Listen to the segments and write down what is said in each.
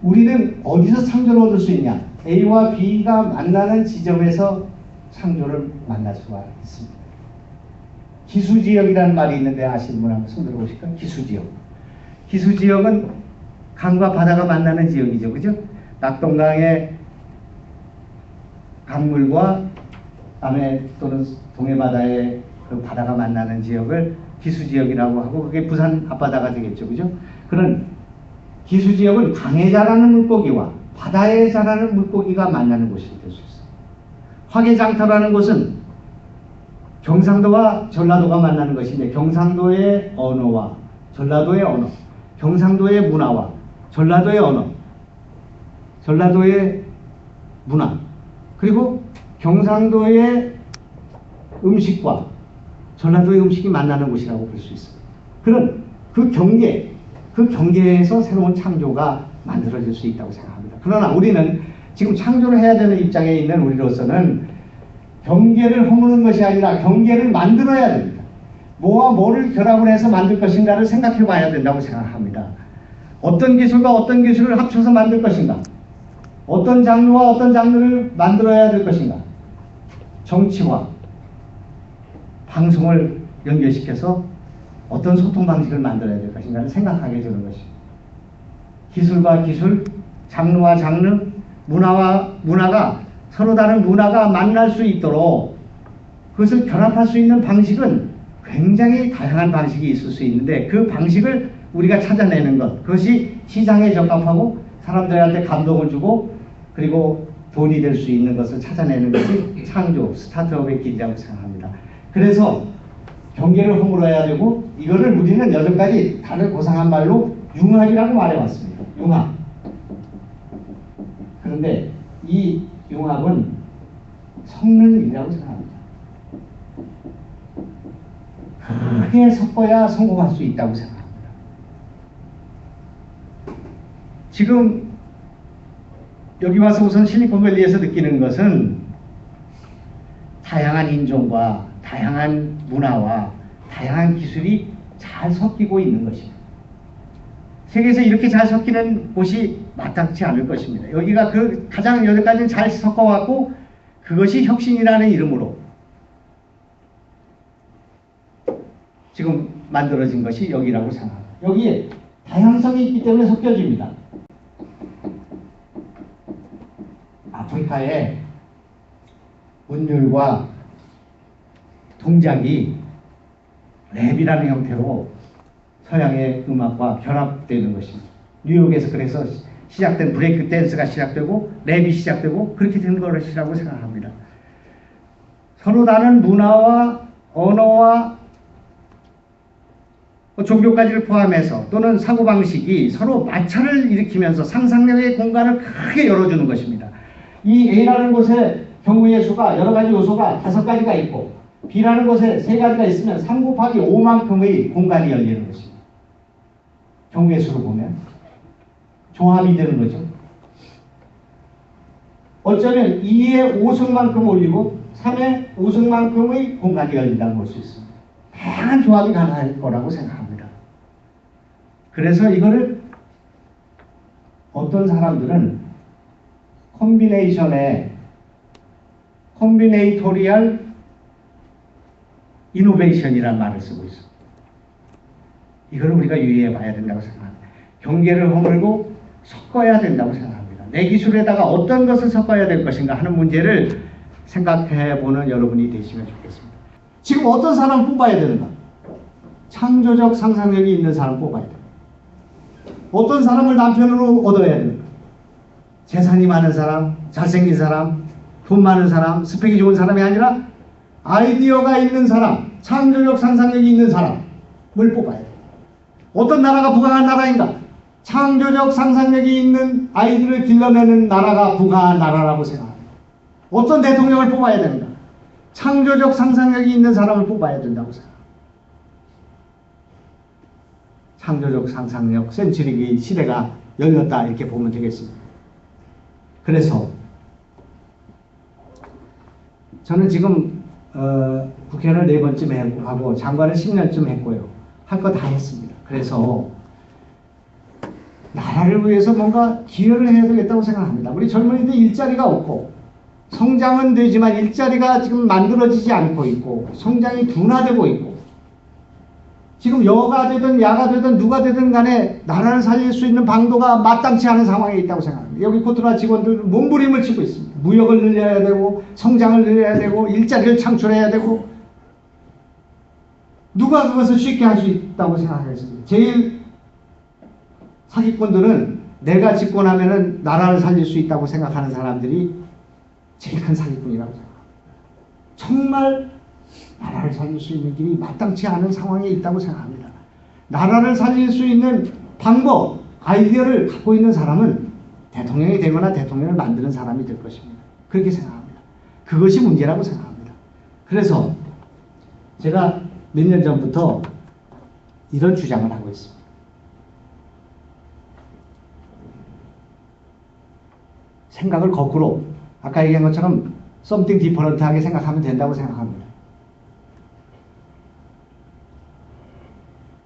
우리는 어디서 창조를 얻을 수 있냐? A와 B가 만나는 지점에서 창조를 만날 수가 있습니다. 기수지역이라는 말이 있는데 아시는 분 한번 손 들어보실까요? 기수지역. 기수지역은 강과 바다가 만나는 지역이죠. 그죠? 낙동강의 강물과 남해 또는 동해바다의 그 바다가 만나는 지역을 기수지역이라고 하고, 그게 부산 앞바다가 되겠죠. 그죠? 그런 기수지역은 강에 자라는 물고기와 바다에 자라는 물고기가 만나는 곳이 될 수 있어요. 화개장터라는 곳은 경상도와 전라도가 만나는 것인데, 경상도의 언어와 전라도의 언어, 경상도의 문화와 전라도의 언어, 전라도의 문화, 그리고 경상도의 음식과 전라도의 음식이 만나는 곳이라고 볼 수 있습니다. 그런 그 경계에서 새로운 창조가 만들어질 수 있다고 생각합니다. 그러나 우리는 지금 창조를 해야 되는 입장에 있는 우리로서는 경계를 허무는 것이 아니라 경계를 만들어야 됩니다. 뭐와 뭐를 결합을 해서 만들 것인가를 생각해 봐야 된다고 생각합니다. 어떤 기술과 어떤 기술을 합쳐서 만들 것인가? 어떤 장르와 어떤 장르를 만들어야 될 것인가? 정치와 방송을 연결시켜서 어떤 소통 방식을 만들어야 될 것인가를 생각하게 되는 것입니다. 기술과 기술, 장르와 장르, 문화와 문화가 서로 다른 문화가 만날 수 있도록 그것을 결합할 수 있는 방식은 굉장히 다양한 방식이 있을 수 있는데, 그 방식을 우리가 찾아내는 것, 그것이 시장에 적합하고 사람들한테 감동을 주고 그리고 돈이 될 수 있는 것을 찾아내는 것이 창조, 스타트업의 길이라고 생각합니다. 그래서 경계를 허물어야 되고, 이거를 우리는 여전까지 다들 고상한 말로 융합이라고 말해왔습니다. 융합. 그런데 이 융합은 섞는 일이라고 생각합니다. 크게 섞어야 성공할 수 있다고 생각합니다. 지금 여기 와서 우선 실리콘밸리에서 느끼는 것은 다양한 인종과 다양한 문화와 다양한 기술이 잘 섞이고 있는 것입니다. 세계에서 이렇게 잘 섞이는 곳이 마땅치 않을 것입니다. 여기가 그 가장 여기까지는 잘 섞어왔고, 그것이 혁신이라는 이름으로 지금 만들어진 것이 여기라고 생각합니다. 여기에 다양성이 있기 때문에 섞여집니다. 아프리카의 문율과 동작이 랩이라는 형태로 서양의 음악과 결합되는 것입니다. 뉴욕에서 그래서 시작된 브레이크 댄스가 시작되고 랩이 시작되고 그렇게 된 것이라고 생각합니다. 서로 다른 문화와 언어와 종교까지를 포함해서 또는 사고방식이 서로 마찰을 일으키면서 상상력의 공간을 크게 열어주는 것입니다. 이 A라는 곳에 경우의 수가 여러 가지 요소가 5가지가 있고, B라는 곳에 3가지가 있으면 3 곱하기 5만큼의 공간이 열리는 것입니다. 경우의 수로 보면 종합이 되는 거죠. 어쩌면 2의 5승만큼 올리고 3의 5승만큼의 공간이 열린다고 볼 수 있습니다. 다양한 조합이 가능할 거라고 생각합니다. 그래서 이거를 어떤 사람들은 콤비네이토리얼 이노베이션이라는 말을 쓰고 있습니다. 이걸 우리가 유의해 봐야 된다고 생각합니다. 경계를 허물고 섞어야 된다고 생각합니다. 내 기술에다가 어떤 것을 섞어야 될 것인가 하는 문제를 생각해 보는 여러분이 되시면 좋겠습니다. 지금 어떤 사람을 뽑아야 되는가? 창조적 상상력이 있는 사람을 뽑아야 됩니다. 어떤 사람을 남편으로 얻어야 됩니까? 재산이 많은 사람, 잘생긴 사람, 돈 많은 사람, 스펙이 좋은 사람이 아니라 아이디어가 있는 사람, 창조적 상상력이 있는 사람을 뽑아야 돼요. 어떤 나라가 부강한 나라인가? 창조적 상상력이 있는 아이들을 길러내는 나라가 부강한 나라라고 생각합니다. 어떤 대통령을 뽑아야 되는가? 창조적 상상력이 있는 사람을 뽑아야 된다고 생각합니다. 창조적 상상력 센츄리기 시대가 열렸다, 이렇게 보면 되겠습니다. 그래서 저는 지금 국회의원을 4번쯤 하고 장관을 10년쯤 했고요. 할 거 다 했습니다. 그래서 나라를 위해서 뭔가 기여를 해야 되겠다고 생각합니다. 우리 젊은이들 일자리가 없고 성장은 되지만 일자리가 지금 만들어지지 않고 있고 성장이 둔화되고 있고 지금 여가 되든 야가 되든 누가 되든 간에 나라를 살릴 수 있는 방도가 마땅치 않은 상황에 있다고 생각합니다. 여기 코트라 직원들 몸부림을 치고 있습니다. 무역을 늘려야 되고 성장을 늘려야 되고 일자리를 창출해야 되고 누가 그것을 쉽게 할 수 있다고 생각하겠습니다. 제일 사기꾼들은 내가 집권하면은 나라를 살릴 수 있다고 생각하는 사람들이 제일 큰 사기꾼이라고 생각합니다. 정말 나라를 살릴 수 있는 길이 마땅치 않은 상황에 있다고 생각합니다. 나라를 살릴 수 있는 방법, 아이디어를 갖고 있는 사람은 대통령이 되거나 대통령을 만드는 사람이 될 것입니다. 그렇게 생각합니다. 그것이 문제라고 생각합니다. 그래서 제가 몇 년 전부터 이런 주장을 하고 있습니다. 생각을 거꾸로 아까 얘기한 것처럼 something different하게 생각하면 된다고 생각합니다.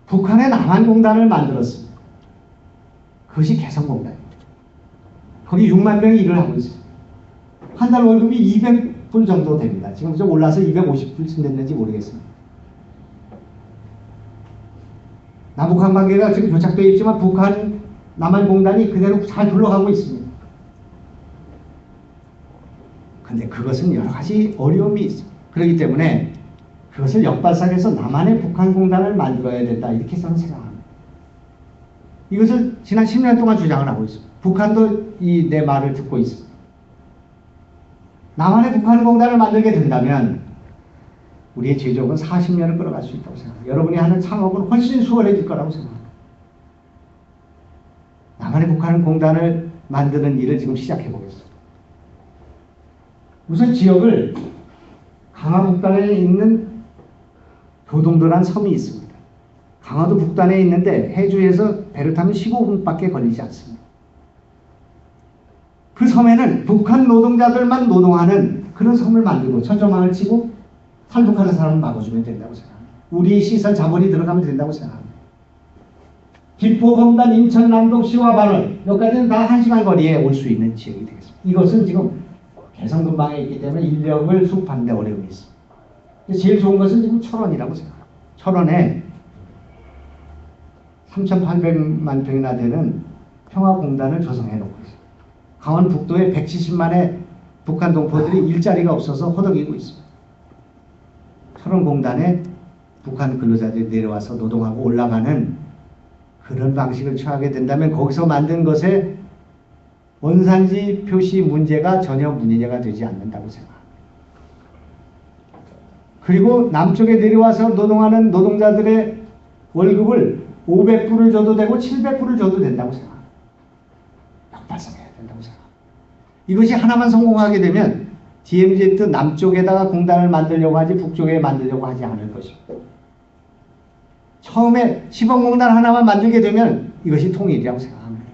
북한의 남한공단을 만들었습니다. 그것이 개성공단입니다. 거기 6만 명이 일을 하고 있습니다. 한 달 월급이 200불 정도 됩니다. 지금 좀 올라서 250불쯤 됐는지 모르겠습니다. 남북한 관계가 지금 교착되어 있지만 북한 남한공단이 그대로 잘 굴러가고 있습니다. 근데 그것은 여러 가지 어려움이 있습니다. 그렇기 때문에 그것을 역발상해서 남한의 북한공단을 만들어야 된다. 이렇게 저는 생각합니다. 이것을 지난 10년 동안 주장을 하고 있습니다. 북한도 내 말을 듣고 있습니다. 남한의 북한공단을 만들게 된다면 우리의 제조업은 40년을 끌어갈 수 있다고 생각합니다. 여러분이 하는 창업은 훨씬 수월해질 거라고 생각합니다. 남한의 북한공단을 만드는 일을 지금 시작해 보겠습니다. 우선 지역을 강화 북단에 있는 교동도라는 섬이 있습니다. 강화도 북단에 있는데 해주에서 배를 타면 15분밖에 걸리지 않습니다. 그 섬에는 북한 노동자들만 노동하는 그런 섬을 만들고 천조망을 치고 탈북하는 사람을 막아주면 된다고 생각합니다. 우리 시설 자본이 들어가면 된다고 생각합니다. 김포, 검단, 인천, 남동, 시와 발원 여기까지는 다 1시간 거리에 올 수 있는 지역이 되겠습니다. 이것은 지금 개성근방에 있기 때문에 인력을 수급하는 데 어려움이 있습니다. 제일 좋은 것은 지금 철원이라고 생각합니다. 철원에 3,800만 평이나 되는 평화공단을 조성해 놓고 있습니다. 강원 북도에 170만의 북한 동포들이 일자리가 없어서 허덕이고 있습니다. 철원공단에 북한 근로자들이 내려와서 노동하고 올라가는 그런 방식을 취하게 된다면 거기서 만든 것에 원산지 표시 문제가 전혀 문제가 되지 않는다고 생각합니다. 그리고 남쪽에 내려와서 노동하는 노동자들의 월급을 500불을 줘도 되고 700불을 줘도 된다고 생각합니다. 역발상해야 된다고 생각합니다. 이것이 하나만 성공하게 되면 DMZ 남쪽에다가 공단을 만들려고 하지 북쪽에 만들려고 하지 않을 것입니다. 처음에 시범공단 하나만 만들게 되면 이것이 통일이라고 생각합니다.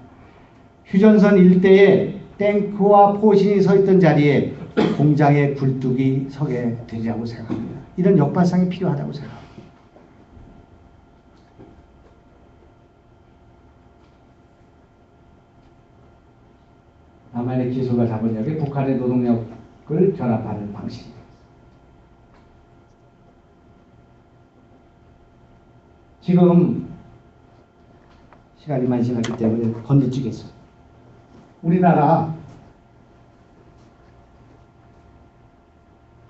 휴전선 일대에 탱크와 포신이 서 있던 자리에 공장의 굴뚝이 서게 되리라고 생각합니다. 이런 역발상이 필요하다고 생각합니다. 남한의 기술과 자본력에 북한의 노동력을 결합하는 방식입니다. 지금 시간이 많이 지났기 때문에 건너뛰겠습니다. 우리나라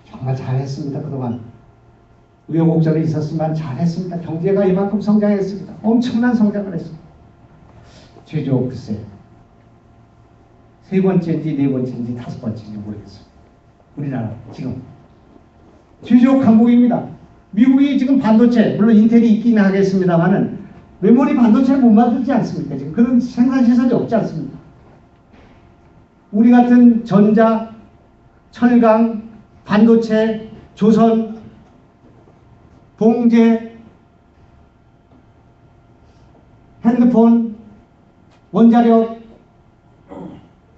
정말 잘했습니다. 그동안 우여곡절이 있었지만 잘했습니다. 경제가 이만큼 성장했습니다. 엄청난 성장을 했습니다. 제조업 글쎄 세 번째인지 네 번째인지 다섯 번째인지 모르겠습니다. 우리나라 지금 제조업 강국입니다. 미국이 지금 반도체 물론 인텔이 있긴 하겠습니다만은 메모리 반도체를 못 만들지 않습니까? 지금 그런 생산 시설이 없지 않습니까? 우리 같은 전자, 철강, 반도체, 조선, 봉제, 핸드폰, 원자력,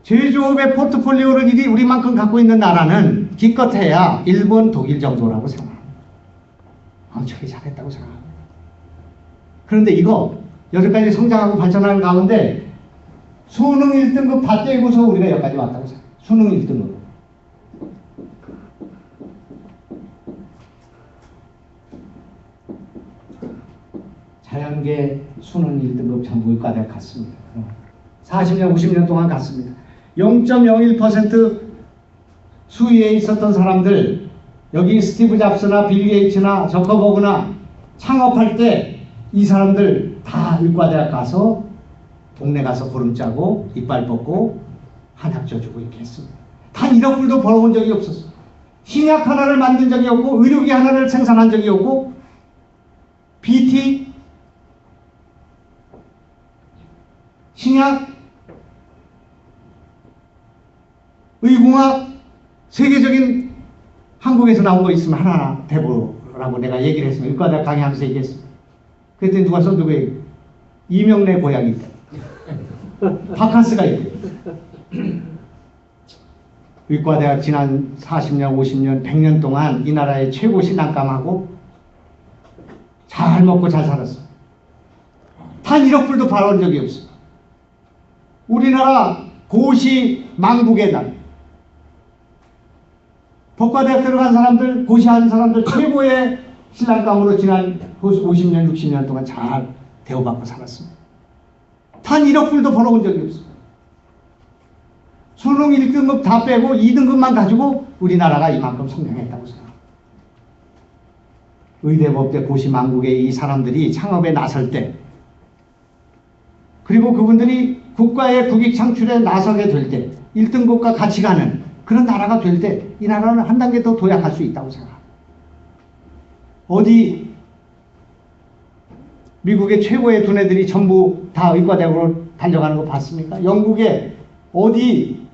제조업의 포트폴리오를 이리 우리만큼 갖고 있는 나라는 기껏해야 일본, 독일 정도라고 생각합니다. 저게 잘했다고 생각합니다. 그런데 이거 여기까지 성장하고 발전하는 가운데 수능 1등급 다 떼고서 우리가 여기까지 왔다고 생각해요. 수능 1등급. 자연계 수능 1등급 전부 의과대학 갔습니다. 40년, 50년 동안 갔습니다. 0.01% 수위에 있었던 사람들, 여기 스티브 잡스나 빌 게이츠나 저커버그나 창업할 때 이 사람들 다 의과대학 가서 동네 가서 보름 짜고 이빨 벗고 한약 쪄주고 이렇게 했습니다. 단 1억 불도 벌어본 적이 없었어요. 신약 하나를 만든 적이 없고 의료기 하나를 생산한 적이 없고 BT 신약 의공학 세계적인 한국에서 나온 거 있으면 하나하나 대보라고 내가 얘기를 했습니다. 의과대학 강의하면서 얘기했습니다. 그랬더니 누가 써두고 얘기해. 이명래 고향이 있다. 바캉스가 있대. 의과대학 지난 40년, 50년, 100년 동안 이 나라의 최고 신앙감하고 잘 먹고 잘 살았어. 단 1억 불도 벌어본 적이 없어. 우리나라 고시 망국의 날. 법과대학 들어간 사람들, 고시하는 사람들 최고의 신랑감으로 지난 50년, 60년 동안 잘 대우받고 살았습니다. 단 1억 불도 벌어본 적이 없습니다. 수능 1등급 다 빼고 2등급만 가지고 우리나라가 이만큼 성장했다고 생각합니다. 의대법대 고시망국의 이 사람들이 창업에 나설 때, 그리고 그분들이 국가의 국익 창출에 나서게 될 때, 1등급과 같이 가는 그런 나라가 될 때 이 나라는 한 단계 더 도약할 수 있다고 생각합니다. 어디 미국의 최고의 두뇌들이 전부 다 의과대학으로 달려가는 거 봤습니까? 영국에 어디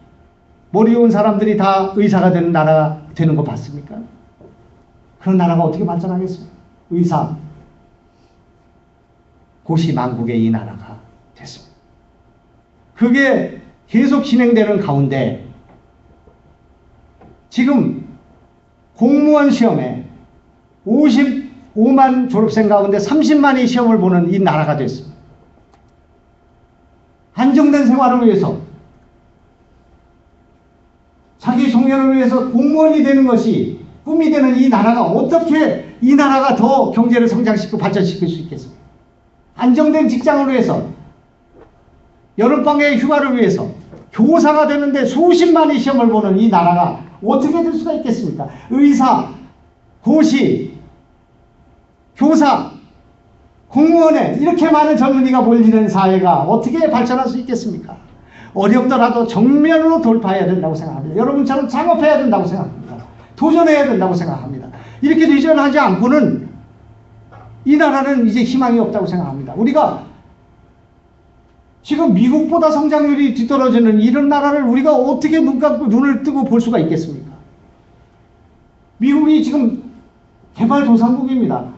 머리 좋은 사람들이 다 의사가 되는 나라가 되는 거 봤습니까? 그런 나라가 어떻게 발전하겠습니까? 의사 고시망국의 이 나라가 됐습니다. 그게 계속 진행되는 가운데 지금 공무원 시험에 55만 졸업생 가운데 30만이 시험을 보는 이 나라가 됐습니다. 안정된 생활을 위해서, 자기 종려를 위해서 공무원이 되는 것이 꿈이 되는 이 나라가 어떻게 이 나라가 더 경제를 성장시키고 발전시킬 수 있겠습니까? 안정된 직장을 위해서, 여름방학의 휴가를 위해서 교사가 되는데 수십만이 시험을 보는 이 나라가 어떻게 될 수가 있겠습니까? 의사, 고시, 교사, 공무원에 이렇게 많은 젊은이가 몰리는 사회가 어떻게 발전할 수 있겠습니까? 어렵더라도 정면으로 돌파해야 된다고 생각합니다. 여러분처럼 창업해야 된다고 생각합니다. 도전해야 된다고 생각합니다. 이렇게 도전하지 않고는 이 나라는 이제 희망이 없다고 생각합니다. 우리가 지금 미국보다 성장률이 뒤떨어지는 이런 나라를 우리가 어떻게 눈 감고 눈을 뜨고 볼 수가 있겠습니까? 미국이 지금 개발도상국입니다.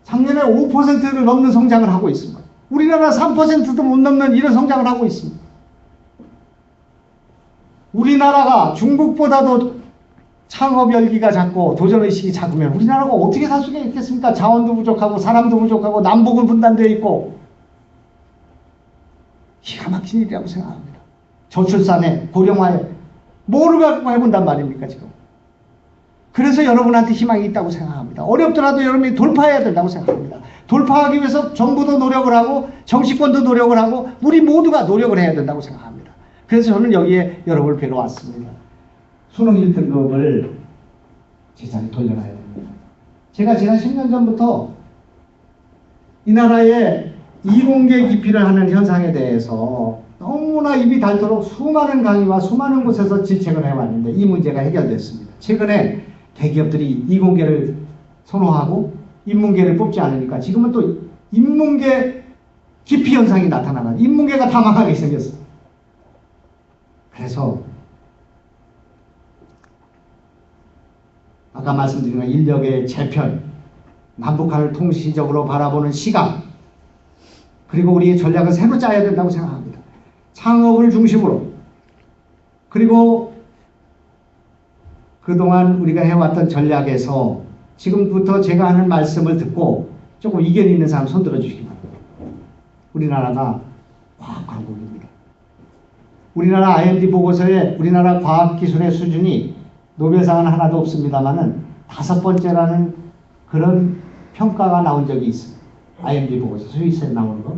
작년에 5%를 넘는 성장을 하고 있습니다. 우리나라 3%도 못 넘는 이런 성장을 하고 있습니다. 우리나라가 중국보다도 창업 열기가 작고 도전의식이 작으면 우리나라가 어떻게 살 수가 있겠습니까? 자원도 부족하고 사람도 부족하고 남북은 분단되어 있고 기가 막힌 일이라고 생각합니다. 저출산에 고령화에 뭐를 갖고 해본단 말입니까 지금. 그래서 여러분한테 희망이 있다고 생각합니다. 어렵더라도 여러분이 돌파해야 된다고 생각합니다. 돌파하기 위해서 정부도 노력을 하고 정치권도 노력을 하고 우리 모두가 노력을 해야 된다고 생각합니다. 그래서 저는 여기에 여러분을 뵈러 왔습니다. 수능 1등급을 제자리 돌려놔야 됩니다. 제가 지난 10년 전부터 이 나라의 이공계 기피를 하는 현상에 대해서 너무나 입이 닳도록 수많은 강의와 수많은 곳에서 질책을 해왔는데 이 문제가 해결됐습니다. 최근에 대기업들이 이공계를 선호하고 인문계를 뽑지 않으니까 지금은 또 인문계 기피 현상이 나타나는 인문계가 다 망하게 생겼어요. 그래서 아까 말씀드린 인력의 재편, 남북한을 통시적으로 바라보는 시각, 그리고 우리의 전략을 새로 짜야 된다고 생각합니다. 창업을 중심으로, 그리고 그동안 우리가 해왔던 전략에서 지금부터 제가 하는 말씀을 듣고 조금 이견 있는 사람 손 들어 주시기 바랍니다. 우리나라가 과학 강국입니다. 우리나라 IMD 보고서에 우리나라 과학기술의 수준이 노벨상은 하나도 없습니다만은 5번째라는 그런 평가가 나온 적이 있습니다. IMD 보고서, 스위스에 나오는 거.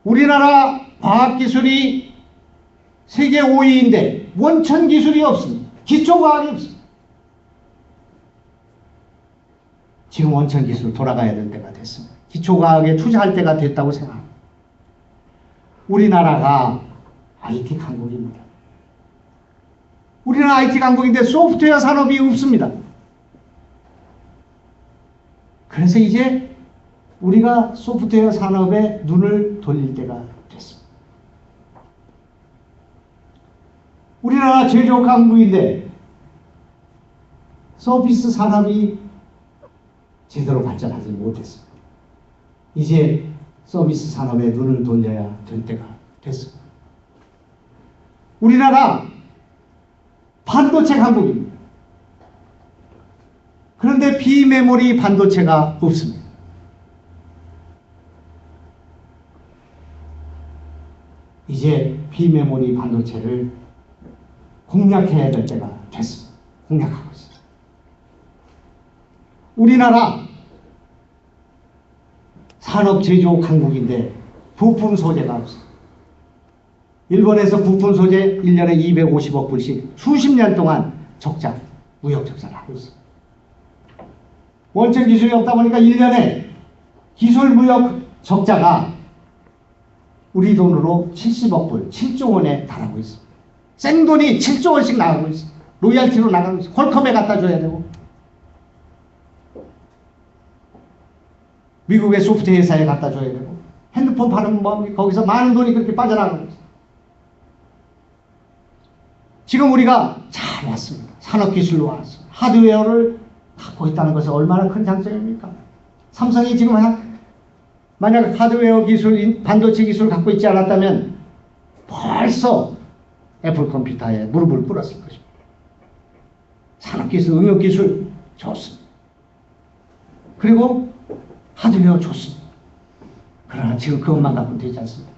우리나라 과학기술이 세계 5위인데 원천 기술이 없습니다. 기초과학이 없습니다. 지금 원천 기술 돌아가야 될 때가 됐습니다. 기초과학에 투자할 때가 됐다고 생각합니다. 우리나라가 IT 강국입니다. 우리나라 IT 강국인데 소프트웨어 산업이 없습니다. 그래서 이제 우리가 소프트웨어 산업에 눈을 돌릴 때가 됐습니다. 우리나라 제조업 강국인데 서비스 산업이 제대로 발전하지 못했습니다. 이제 서비스 산업에 눈을 돌려야 될 때가 됐습니다. 우리나라 반도체 강국입니다. 그런데 비메모리 반도체가 없습니다. 이제 비메모리 반도체를 공략해야 될 때가 됐습니다. 공략하고 있습니다. 우리나라 산업 제조 강국인데 부품 소재가 없습니다. 일본에서 부품 소재 1년에 250억 불씩 수십 년 동안 적자, 무역 적자를 하고 있습니다. 원천 기술이 없다 보니까 1년에 기술 무역 적자가 우리 돈으로 70억 불, 7조 원에 달하고 있습니다. 생돈이 7조 원씩 나가고 있습니다. 로얄티로 나가고 있습니다. 퀄컴에 갖다 줘야 되고 미국의 소프트웨어 회사에 갖다 줘야 되고 핸드폰 파는 뭐 거기서 많은 돈이 그렇게 빠져나가고 있습니다. 지금 우리가 잘 왔습니다. 산업기술로 왔습니다. 하드웨어를 갖고 있다는 것은 얼마나 큰 장점입니까? 삼성이 지금 만약 하드웨어 기술, 반도체 기술을 갖고 있지 않았다면 벌써 애플 컴퓨터에 무릎을 꿇었을 것입니다. 산업기술, 응용기술 좋습니다. 그리고 하드웨어 좋습니다. 그러나 지금 그것만 갖고는 되지 않습니다.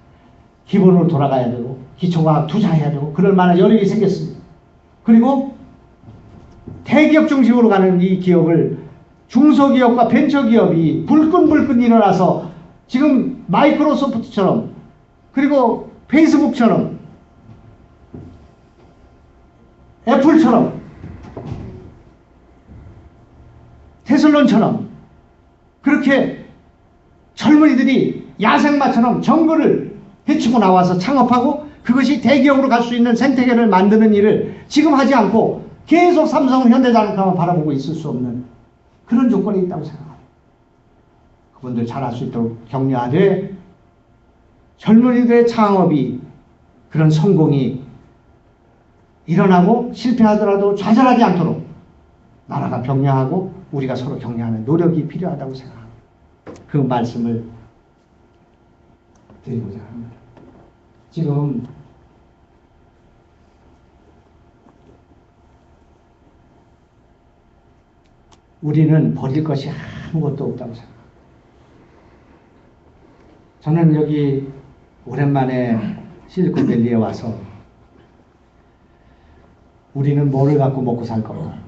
기본으로 돌아가야 되고 기초과학 투자해야 되고 그럴 만한 여력이 생겼습니다. 그리고 대기업 중심으로 가는 이 기업을 중소기업과 벤처기업이 불끈불끈 일어나서 지금 마이크로소프트처럼 그리고 페이스북처럼 애플처럼 테슬론처럼 그렇게 젊은이들이 야생마처럼 정글을 헤치고 나와서 창업하고 그것이 대기업으로 갈 수 있는 생태계를 만드는 일을 지금 하지 않고 계속 삼성, 현대자동차만 바라보고 있을 수 없는 그런 조건이 있다고 생각합니다. 그분들 잘할 수 있도록 격려하되 젊은이들의 창업이 그런 성공이 일어나고 실패하더라도 좌절하지 않도록 나라가 격려하고 우리가 서로 격려하는 노력이 필요하다고 생각합니다. 그 말씀을 드리고자 합니다. 지금 우리는 버릴 것이 아무것도 없다고 생각합니다. 저는 여기 오랜만에 실리콘밸리에 와서 우리는 뭐를 갖고 먹고 살 건가?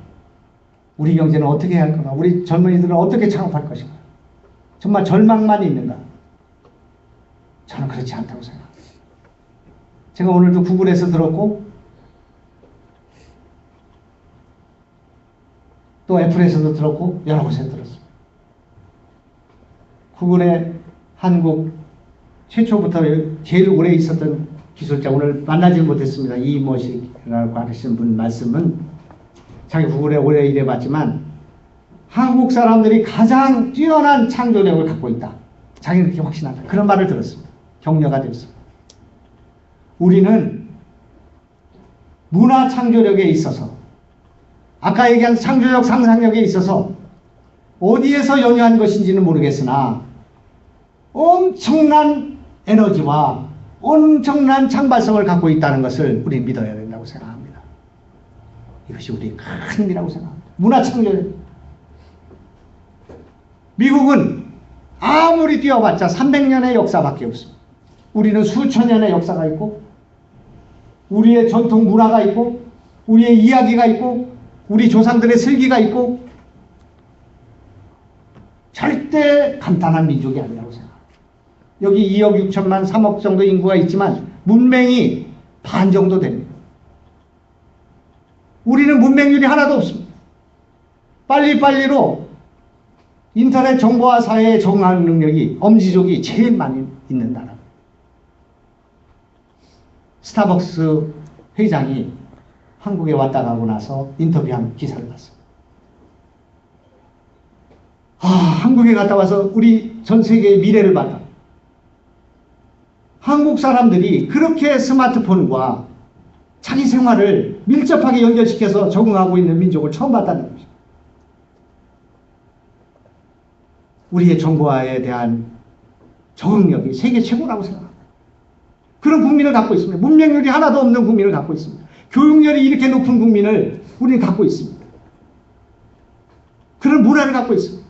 우리 경제는 어떻게 할 건가? 우리 젊은이들은 어떻게 창업할 것인가? 정말 절망만 있는가? 저는 그렇지 않다고 생각합니다. 제가 오늘도 구글에서 들었고 또 애플에서도 들었고 여러 곳에서 들었습니다. 구글의 한국 최초부터 제일 오래 있었던 기술자, 오늘 만나지 못했습니다. 이모식이라고 하시는 분 말씀은 자기 구글에 오래 일해봤지만 한국 사람들이 가장 뛰어난 창조력을 갖고 있다. 자기는 그렇게 확신한다. 그런 말을 들었습니다. 격려가 되었습니다. 우리는 문화 창조력에 있어서 아까 얘기한 창조력 상상력에 있어서 어디에서 연유한 것인지는 모르겠으나 엄청난 에너지와 엄청난 창발성을 갖고 있다는 것을 우리 믿어야 된다고 생각합니다. 이것이 우리의 큰 힘이라고 생각합니다. 문화 창조력. 미국은 아무리 뛰어봤자 300년의 역사밖에 없습니다. 우리는 수천 년의 역사가 있고 우리의 전통 문화가 있고 우리의 이야기가 있고 우리 조상들의 슬기가 있고 절대 간단한 민족이 아니라고 생각합니다. 여기 2억 6천만 3억 정도 인구가 있지만 문맹이 반 정도 됩니다. 우리는 문맹률이 하나도 없습니다. 빨리빨리로 인터넷 정보화 사회에 적응하는 능력이 엄지족이 제일 많이 있는 나라. 스타벅스 회장이 한국에 왔다 가고 나서 인터뷰한 기사를 봤습니다. 한국에 갔다 와서 우리 전 세계의 미래를 봤다. 한국 사람들이 그렇게 스마트폰과 자기 생활을 밀접하게 연결시켜서 적응하고 있는 민족을 처음 봤다는 것입니다. 우리의 정보화에 대한 적응력이 세계 최고라고 생각합니다. 그런 국민을 갖고 있습니다. 문맹률이 하나도 없는 국민을 갖고 있습니다. 교육열이 이렇게 높은 국민을 우리는 갖고 있습니다. 그런 문화를 갖고 있습니다.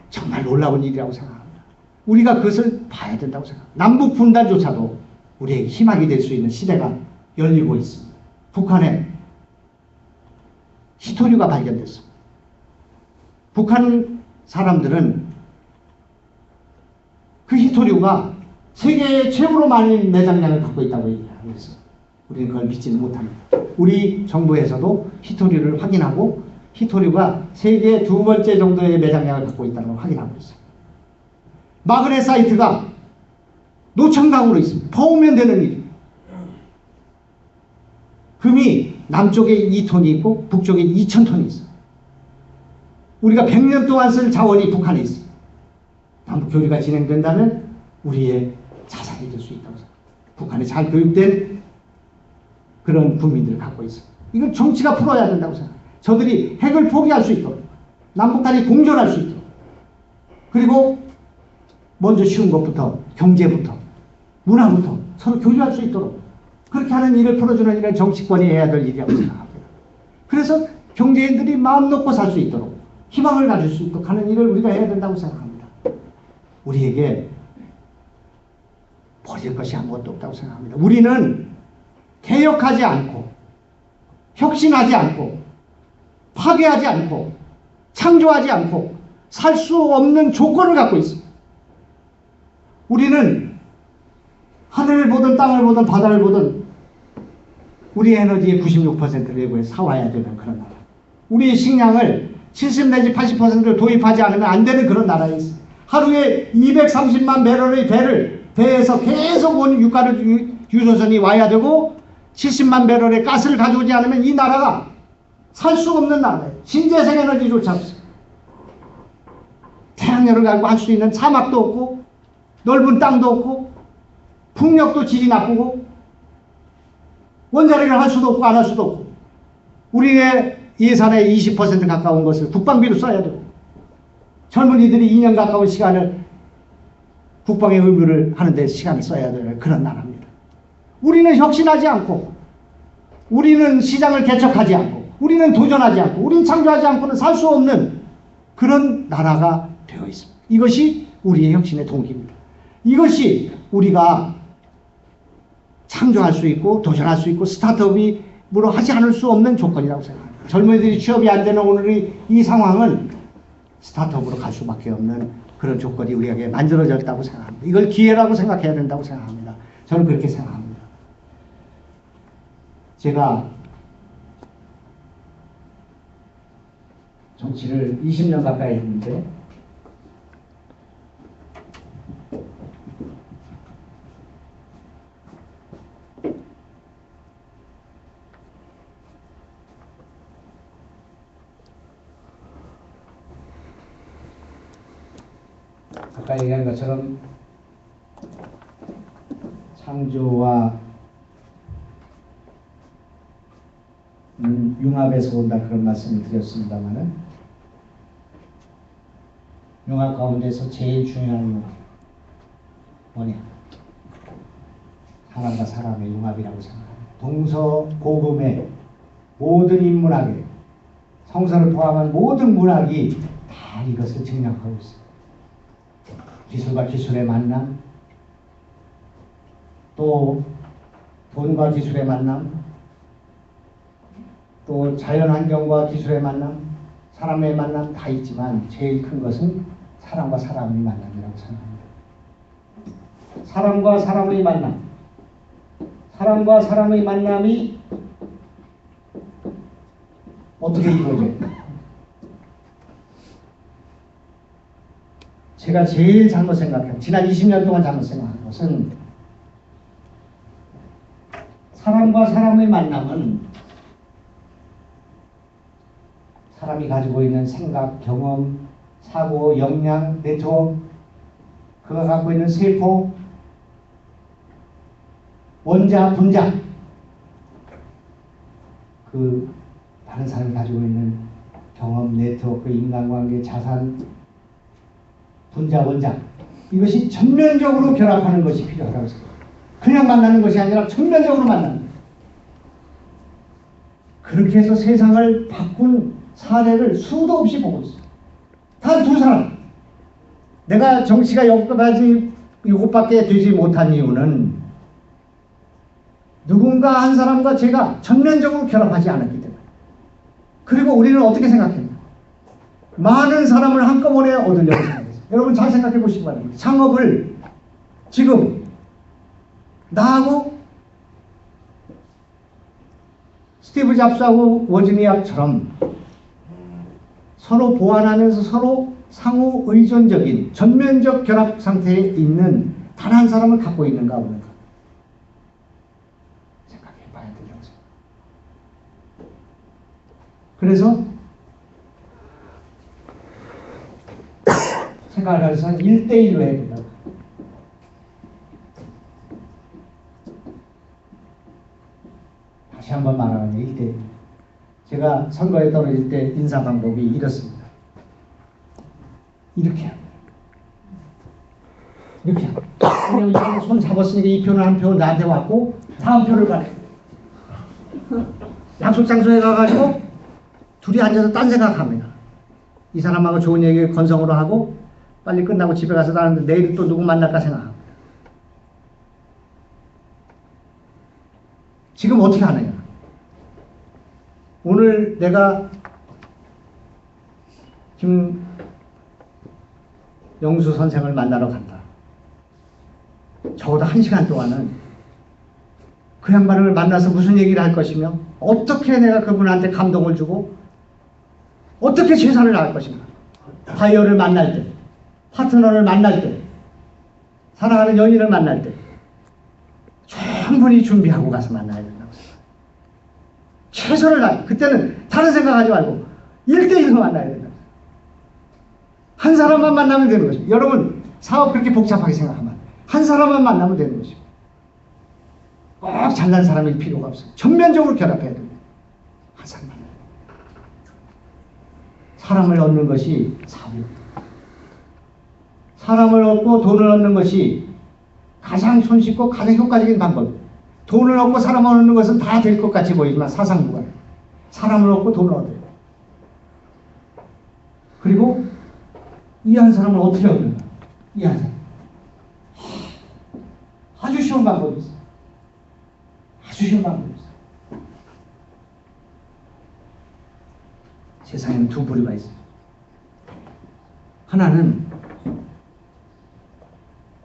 정말 놀라운 일이라고 생각합니다. 우리가 그것을 봐야 된다고 생각합니다. 남북 분단조차도 우리에게 희망이 될 수 있는 시대가 열리고 있습니다. 북한에 히토류가 발견됐습니다. 북한 사람들은 그 히토류가 세계의 최고로 많은 내장량을 갖고 있다고 얘기하고 있어요. 우리는 그걸 믿지는 못합니다. 우리 정부에서도 히토류를 확인하고 히토류가 세계 두 번째 정도의 매장량을 갖고 있다는 걸 확인하고 있어요. 마그네사이트가 노천강으로 있습니다. 퍼오면 되는 일이에요. 금이 남쪽에 2톤이 있고 북쪽에 2,000톤이 있어요. 우리가 100년 동안 쓸 자원이 북한에 있어요. 남북 교류가 진행된다면 우리의 자산이 될 수 있다고 생각합니다. 북한에 잘 교육된 그런 국민들을 갖고 있어요. 이건 정치가 풀어야 된다고 생각합니다. 저들이 핵을 포기할 수 있도록 남북 간이 공존할 수 있도록 그리고 먼저 쉬운 것부터 경제부터 문화부터 서로 교류할 수 있도록 그렇게 하는 일을 풀어주는 일은 정치권이 해야 될 일이라고 생각합니다. 그래서 경제인들이 마음 놓고 살 수 있도록 희망을 가질 수 있도록 하는 일을 우리가 해야 된다고 생각합니다. 우리에게 버릴 것이 아무것도 없다고 생각합니다. 우리는 개혁하지 않고 혁신하지 않고 파괴하지 않고 창조하지 않고 살 수 없는 조건을 갖고 있습니다. 우리는 하늘을 보든 땅을 보든 바다를 보든 우리 에너지의 96%를 외부에 사와야 되는 그런 나라. 우리의 식량을 70 내지 80%를 도입하지 않으면 안 되는 그런 나라에 있습니다. 하루에 230만 배럴의 배에서 계속 온 유가를 유조선이 와야 되고 70만 배럴의 가스를 가져오지 않으면 이 나라가 살 수 없는 나라예요. 신재생 에너지조차 없어요. 태양열을 가지고 할 수 있는 사막도 없고 넓은 땅도 없고 풍력도 질이 나쁘고 원자력을 할 수도 없고 안 할 수도 없고 우리의 예산의 20% 가까운 것을 국방비로 써야 되고 젊은이들이 2년 가까운 시간을 국방의 의무를 하는데 시간을 써야 되는 그런 나라입니다. 우리는 혁신하지 않고 우리는 시장을 개척하지 않고 우리는 도전하지 않고 우리는 창조하지 않고는 살 수 없는 그런 나라가 되어 있습니다. 이것이 우리의 혁신의 동기입니다. 이것이 우리가 창조할 수 있고 도전할 수 있고 스타트업으로 하지 않을 수 없는 조건이라고 생각합니다. 젊은이들이 취업이 안 되는 오늘의 이 상황은 스타트업으로 갈 수밖에 없는 그런 조건이 우리에게 만들어졌다고 생각합니다. 이걸 기회라고 생각해야 된다고 생각합니다. 저는 그렇게 생각합니다. 제가 정치를 20년 가까이 했는데 아까 얘기한 것처럼 창조와 융합에서 온다 그런 말씀을 드렸습니다만은 융합 가운데서 제일 중요한 융합 뭐냐? 사람과 사람의 융합이라고 생각합니다. 동서고금의 모든 인문학에 성서를 포함한 모든 문학이 다 이것을 증명하고 있습니다. 기술과 기술의 만남, 또 돈과 기술의 만남, 또 자연환경과 기술의 만남, 사람의 만남 다 있지만 제일 큰 것은 사람과 사람의 만남이라고 생각합니다. 사람과 사람의 만남, 사람과 사람의 만남이 어떻게 이루어져요? 제가 제일 잘못 생각해요. 지난 20년 동안 잘못 생각한 것은 사람과 사람의 만남은 사람이 가지고 있는 생각, 경험, 사고, 역량, 네트워크, 그가 갖고 있는 세포, 원자, 분자, 그 다른 사람이 가지고 있는 경험, 네트워크, 인간관계, 자산, 분자, 원자, 이것이 전면적으로 결합하는 것이 필요하다고 생각합니다. 그냥 만나는 것이 아니라 전면적으로 만나는 거예요. 그렇게 해서 세상을 바꾼 사례를 수도 없이 보고 있어요. 단 두 사람. 내가 정치가 여기까지 이것밖에 되지 못한 이유는 누군가 한 사람과 제가 전면적으로 결합하지 않았기 때문에. 그리고 우리는 어떻게 생각합니까? 많은 사람을 한꺼번에 얻으려고 생각했어요. 여러분 잘 생각해 보시기 바랍니다. 창업을 지금 나하고 스티브 잡스하고 워즈니악처럼 서로 보완하면서 서로 상호 의존적인 전면적 결합 상태에 있는 단 한 사람을 갖고 있는가 없는가 생각해 봐야 된다고 생각합니다. 그래서 생각을 해서 1대1로 해야 된다고. 다시 한번 말하면 1대1. 제가 선거에 떨어질 때 인사 방법이 이렇습니다. 이렇게 합니다. 이렇게 합니다. 그냥 손 잡았으니까 이 표는 한 표 나한테 왔고 다음 표를 가래. 약속 장소에 가가지고 둘이 앉아서 딴 생각합니다. 이 사람하고 좋은 얘기 건성으로 하고 빨리 끝나고 집에 가서 나는 내일 또 누구 만날까 생각합니다. 지금 어떻게 하느냐? 오늘 내가 김영수 선생을 만나러 간다. 적어도 1시간 동안은 그 양반을 만나서 무슨 얘기를 할 것이며 어떻게 내가 그분한테 감동을 주고 어떻게 최선을 다할 것인가. 바이어를 만날 때, 파트너를 만날 때, 사랑하는 연인을 만날 때 충분히 준비하고 가서 만나야 된다고 생각해요. 최선을 다해. 그때는 다른 생각하지 말고 1대1로 만나야 된다. 한 사람만 만나면 되는 것입니다. 여러분 사업 그렇게 복잡하게 생각하면 한 사람만 만나면 되는 것입니다. 꼭 잘난 사람일 필요가 없어요. 전면적으로 결합해야 됩니다. 한 사람만. 사람을 얻는 것이 사업입니다. 사람을 얻고 돈을 얻는 것이 가장 손쉽고 가장 효과적인 방법입니다. 돈을 얻고 사람을 얻는 것은 다 될 것 같이 보이지만 사상무관. 사람을 얻고 돈을 얻어요. 그리고 이 한 사람을 어떻게 얻는가? 이 한 사람. 아주 쉬운 방법이 있어요. 아주 쉬운 방법이 있어요. 세상에는 두 부류가 있어요. 하나는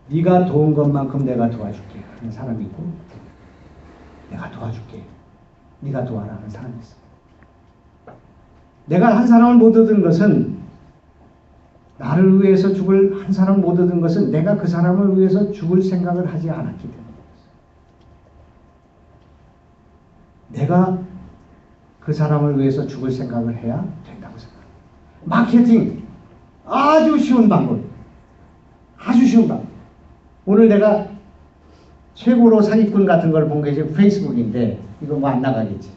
네가 도운 것만큼 내가 도와줄게 하는 사람이 있고, 내가 도와줄게 네가 도와라 하는 사람이 있어요. 내가 한 사람을 못 얻은 것은, 나를 위해서 죽을 한 사람을 못 얻은 것은 내가 그 사람을 위해서 죽을 생각을 하지 않았기 때문이에요. 내가 그 사람을 위해서 죽을 생각을 해야 된다고 생각합니다. 마케팅 아주 쉬운 방법, 아주 쉬운 방법. 오늘 내가 최고로 사기꾼 같은 걸 본 게 지금 페이스북인데 이거 뭐 안 나가겠지.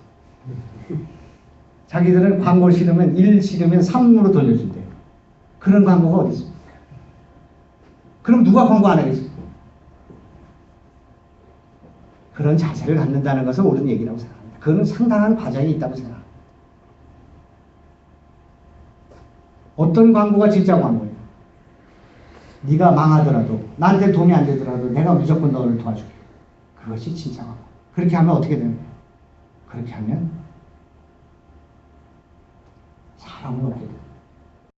자기들은 광고 싫으면 1 싫으면 3으로 돌려준대요. 그런 광고가 어디 있습니까? 그럼 누가 광고 안 하겠습니까? 그런 자세를 갖는다는 것은 옳은 얘기라고 생각합니다. 그거는 상당한 과정이 있다고 생각합니다. 어떤 광고가 진짜 광고예요? 네가 망하더라도, 나한테 돈이 안 되더라도 내가 무조건 너를 도와줄게. 그것이 진정하고. 그렇게 하면 어떻게 되는 거예요? 그렇게 하면 사람은 없게 됩니다.